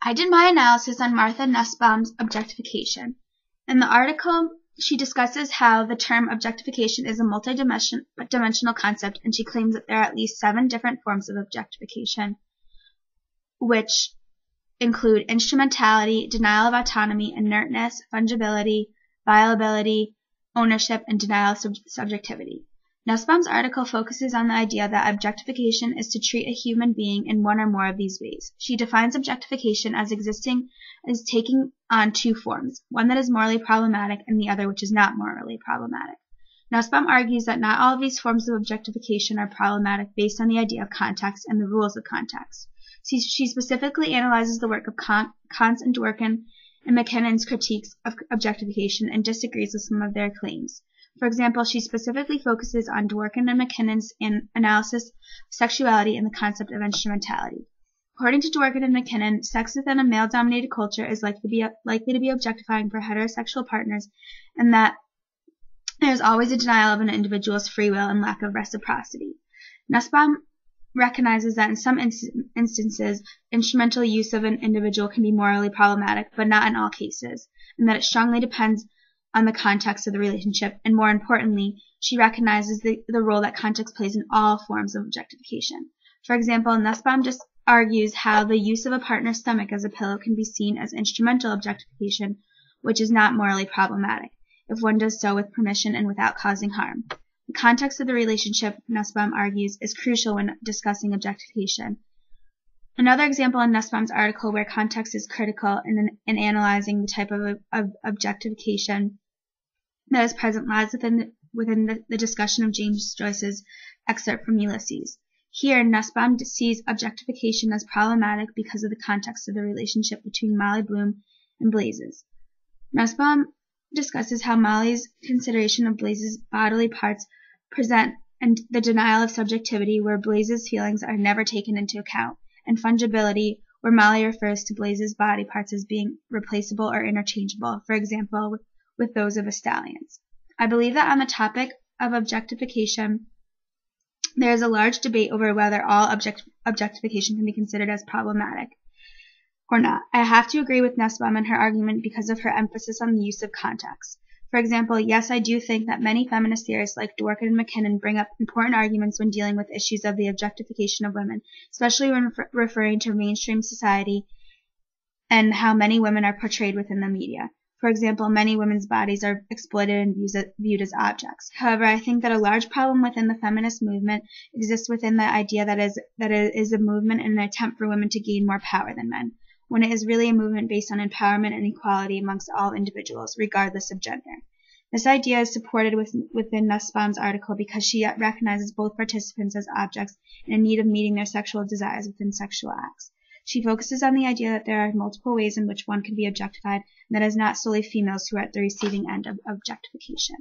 I did my analysis on Martha Nussbaum's objectification. In the article, she discusses how the term objectification is a multidimensional concept, and she claims that there are at least 7 different forms of objectification, which include instrumentality, denial of autonomy, inertness, fungibility, violability, ownership, and denial of subjectivity. Nussbaum's article focuses on the idea that objectification is to treat a human being in one or more of these ways. She defines objectification as taking on 2 forms, one that is morally problematic and the other which is not morally problematic. Nussbaum argues that not all of these forms of objectification are problematic based on the idea of context and the rules of context. She specifically analyzes the work of Kant's and Dworkin and McKinnon's critiques of objectification and disagrees with some of their claims. For example, she specifically focuses on Dworkin and McKinnon's analysis of sexuality and the concept of instrumentality. According to Dworkin and McKinnon, sex within a male-dominated culture is likely to be objectifying for heterosexual partners, and that there is always a denial of an individual's free will and lack of reciprocity. Nussbaum recognizes that in some instances, instrumental use of an individual can be morally problematic, but not in all cases, and that it strongly depends on the context of the relationship, and more importantly, she recognizes the role that context plays in all forms of objectification. For example, Nussbaum just argues how the use of a partner's stomach as a pillow can be seen as instrumental objectification, which is not morally problematic, if one does so with permission and without causing harm. The context of the relationship, Nussbaum argues, is crucial when discussing objectification. Another example in Nussbaum's article where context is critical in analyzing the type of objectification that is present lies within the discussion of James Joyce's excerpt from Ulysses. Here, Nussbaum sees objectification as problematic because of the context of the relationship between Molly Bloom and Blazes. Nussbaum discusses how Molly's consideration of Blazes' bodily parts present and the denial of subjectivity where Blazes' feelings are never taken into account, and fungibility where Molly refers to Blazes' body parts as being replaceable or interchangeable, for example, with those of a stallion's. I believe that on the topic of objectification, there is a large debate over whether all objectification can be considered as problematic or not. I have to agree with Nussbaum in her argument because of her emphasis on the use of context. For example, yes, I do think that many feminist theorists like Dworkin and McKinnon bring up important arguments when dealing with issues of the objectification of women, especially when referring to mainstream society and how many women are portrayed within the media. For example, many women's bodies are exploited and viewed as objects. However, I think that a large problem within the feminist movement exists within the idea that it is a movement and an attempt for women to gain more power than men, when it is really a movement based on empowerment and equality amongst all individuals, regardless of gender. This idea is supported within Nussbaum's article because she recognizes both participants as objects and in need of meeting their sexual desires within sexual acts. She focuses on the idea that there are multiple ways in which one can be objectified, and that it is not solely females who are at the receiving end of objectification.